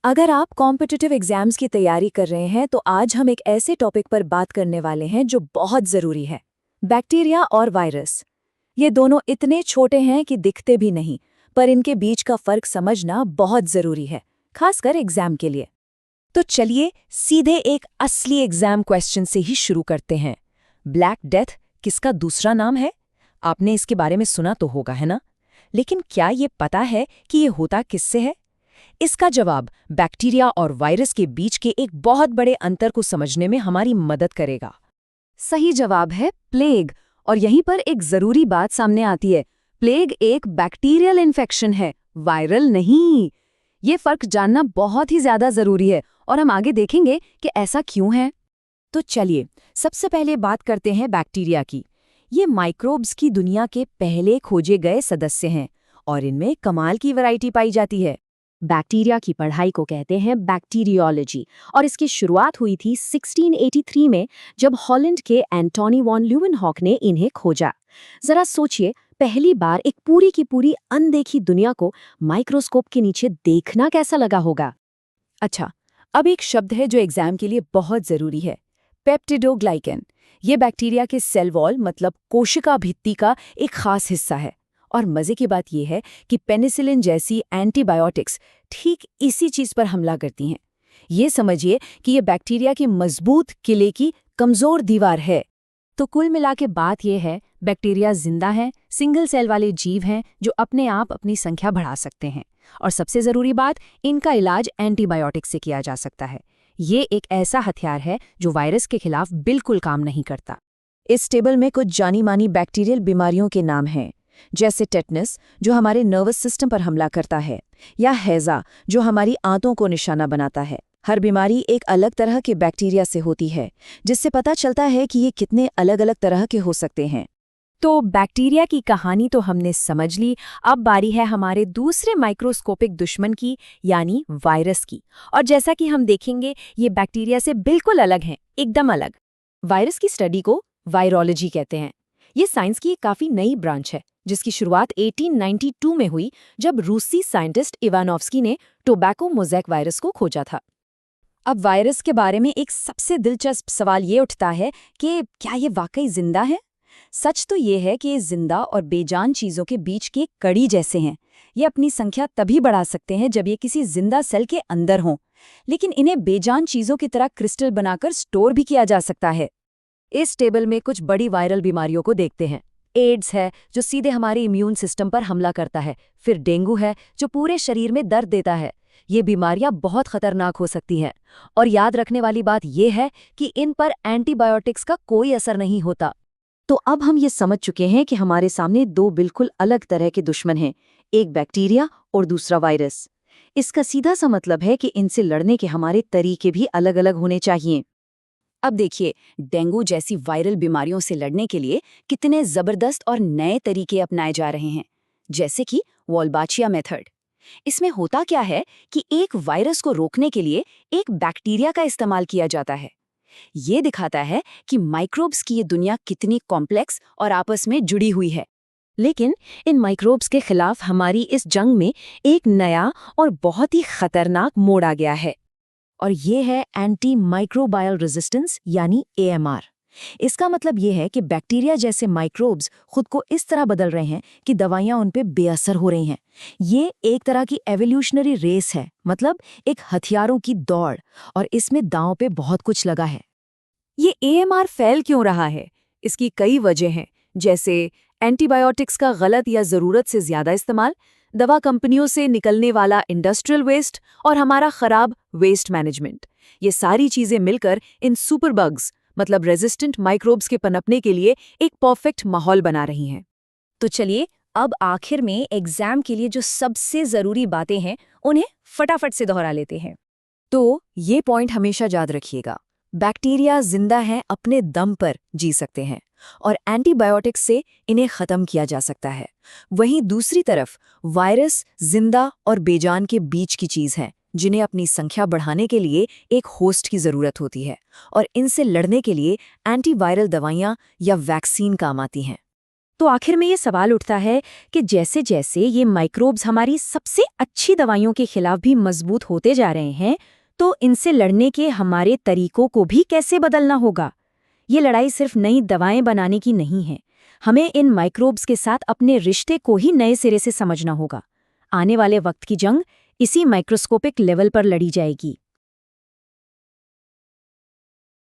अगर आप competitive exams की तैयारी कर रहे हैं तो आज हम एक ऐसे टॉपिक पर बात करने वाले हैं जो बहुत ज़रूरी है। बैक्टीरिया और वायरस। ये दोनों इतने छोटे हैं कि दिखते भी नहीं, पर इनके बीच का फ़र्क समझना बहुत ज़रूरी है, खासकर एग्जाम के लिए। तो चलिए सीधे एक असली एग्जाम क्वेश्चन से ही शुरू करते हैं। ब्लैक डेथ किसका दूसरा नाम है? आपने इसके बारे में सुना तो होगा, है ना? लेकिन क्या ये पता है कि ये होता किससे है? इसका जवाब बैक्टीरिया और वायरस के बीच के एक बहुत बड़े अंतर को समझने में हमारी मदद करेगा। सही जवाब है प्लेग। और यहीं पर एक जरूरी बात सामने आती है। प्लेग एक बैक्टीरियल इन्फेक्शन है, वायरल नहीं। ये फर्क जानना बहुत ही ज्यादा जरूरी है और हम आगे देखेंगे कि ऐसा क्यों है। तो चलिए सबसे पहले बात करते हैं बैक्टीरिया की। ये माइक्रोब्स की दुनिया के पहले खोजे गए सदस्य हैं और इनमें कमाल की वैरायटी पाई जाती है। बैक्टीरिया की पढ़ाई को कहते हैं बैक्टीरियोलॉजी और इसकी शुरुआत हुई थी 1683 में, जब हॉलैंड के एंटोनी वॉन ल्यूवेनहॉक ने इन्हें खोजा। जरा सोचिए, पहली बार एक पूरी की पूरी अनदेखी दुनिया को माइक्रोस्कोप के नीचे देखना कैसा लगा होगा। अच्छा, अब एक शब्द है जो एग्जाम के लिए बहुत जरूरी है, पेप्टिडोग्लाइकन। ये बैक्टीरिया के सेल वॉल मतलब कोशिका भित्ति का एक खास हिस्सा है। और मजे की बात यह है कि पेनिसिलिन जैसी एंटीबायोटिक्स ठीक इसी चीज पर हमला करती हैं। ये समझिए कि ये बैक्टीरिया की मजबूत किले की कमजोर दीवार है। तो कुल मिला के बात यह है, बैक्टीरिया जिंदा हैं, सिंगल सेल वाले जीव हैं जो अपने आप अपनी संख्या बढ़ा सकते हैं। और सबसे जरूरी बात, इनका इलाज एंटीबायोटिक से किया जा सकता है। ये एक ऐसा हथियार है जो वायरस के खिलाफ बिल्कुल काम नहीं करता। इस टेबल में कुछ जानी मानी बैक्टीरियल बीमारियों के नाम हैं, जैसे टेटनस जो हमारे नर्वस सिस्टम पर हमला करता है, या हैजा जो हमारी आंतों को निशाना बनाता है। हर बीमारी एक अलग तरह के बैक्टीरिया से होती है, जिससे पता चलता है कि ये कितने अलग अलग तरह के हो सकते हैं। तो बैक्टीरिया की कहानी तो हमने समझ ली। अब बारी है हमारे दूसरे माइक्रोस्कोपिक दुश्मन की, यानी वायरस की। और जैसा कि हम देखेंगे, ये बैक्टीरिया से बिल्कुल अलग हैं, एकदम अलग। वायरस की स्टडी को वायरोलॉजी कहते हैं। ये साइंस की एक काफी नई ब्रांच है, जिसकी शुरुआत 1892 में हुई, जब रूसी साइंटिस्ट इवानोव्स्की ने टोबैको मोज़ेक वायरस को खोजा था। अब वायरस के बारे में एक सबसे दिलचस्प सवाल ये उठता है कि क्या ये वाकई जिंदा है? सच तो ये है कि ये जिंदा और बेजान चीजों के बीच की एक कड़ी जैसे हैं। ये अपनी संख्या तभी बढ़ा सकते हैं जब ये किसी जिंदा सेल के अंदर हों, लेकिन इन्हें बेजान चीजों की तरह क्रिस्टल बनाकर स्टोर भी किया जा सकता है। इस टेबल में कुछ बड़ी वायरल बीमारियों को देखते हैं। एड्स है जो सीधे हमारे इम्यून सिस्टम पर हमला करता है। फिर डेंगू है जो पूरे शरीर में दर्द देता है। ये बीमारियां बहुत खतरनाक हो सकती हैं। और याद रखने वाली बात यह है कि इन पर एंटीबायोटिक्स का कोई असर नहीं होता। तो अब हम ये समझ चुके हैं कि हमारे सामने दो बिल्कुल अलग तरह के दुश्मन हैं, एक बैक्टीरिया और दूसरा वायरस। इसका सीधा सा मतलब है कि इनसे लड़ने के हमारे तरीके भी अलग अलग होने चाहिए। अब देखिए, डेंगू जैसी वायरल बीमारियों से लड़ने के लिए कितने जबरदस्त और नए तरीके अपनाए जा रहे हैं, जैसे कि वॉल्बाचिया मेथड। इसमें होता क्या है कि एक वायरस को रोकने के लिए एक बैक्टीरिया का इस्तेमाल किया जाता है। ये दिखाता है कि माइक्रोब्स की ये दुनिया कितनी कॉम्प्लेक्स और आपस में जुड़ी हुई है। लेकिन इन माइक्रोब्स के खिलाफ हमारी इस जंग में एक नया और बहुत ही खतरनाक मोड़ आ गया है, और ये है एंटी माइक्रोबायल रेजिस्टेंस, यानी AMR। इसका मतलब ये है कि बैक्टीरिया जैसे माइक्रोब्स खुद को इस तरह बदल रहे हैं कि दवाइयां उन पे बेअसर हो रही हैं। ये एक तरह की एवोल्यूशनरी रेस है, मतलब एक हथियारों की दौड़, और इसमें दांव पे बहुत कुछ लगा है। ये AMR फैल क्यों रहा है? इसकी कई वजह हैं, जैसे एंटीबायोटिक्स का गलत या ज़रूरत से ज़्यादा इस्तेमाल, दवा कंपनियों से निकलने वाला इंडस्ट्रियल वेस्ट और हमारा खराब वेस्ट मैनेजमेंट। ये सारी चीज़ें मिलकर इन सुपर बग्स मतलब रेजिस्टेंट माइक्रोब्स के पनपने के लिए एक परफेक्ट माहौल बना रही हैं। तो चलिए अब आखिर में एग्जाम के लिए जो सबसे ज़रूरी बातें हैं उन्हें फटाफट से दोहरा लेते हैं। तो ये पॉइंट हमेशा याद रखिएगा, बैक्टीरिया जिंदा हैं, अपने दम पर जी सकते हैं और एंटीबायोटिक्स से इन्हें ख़त्म किया जा सकता है। वहीं दूसरी तरफ वायरस जिंदा और बेजान के बीच की चीज़ है, जिन्हें अपनी संख्या बढ़ाने के लिए एक होस्ट की ज़रूरत होती है, और इनसे लड़ने के लिए एंटीवायरल दवाइयाँ या वैक्सीन काम आती हैं। तो आखिर में ये सवाल उठता है कि जैसे जैसे ये माइक्रोब्स हमारी सबसे अच्छी दवाइयों के खिलाफ भी मजबूत होते जा रहे हैं, तो इनसे लड़ने के हमारे तरीकों को भी कैसे बदलना होगा। ये लड़ाई सिर्फ नई दवाएं बनाने की नहीं है, हमें इन माइक्रोब्स के साथ अपने रिश्ते को ही नए सिरे से समझना होगा। आने वाले वक्त की जंग इसी माइक्रोस्कोपिक लेवल पर लड़ी जाएगी।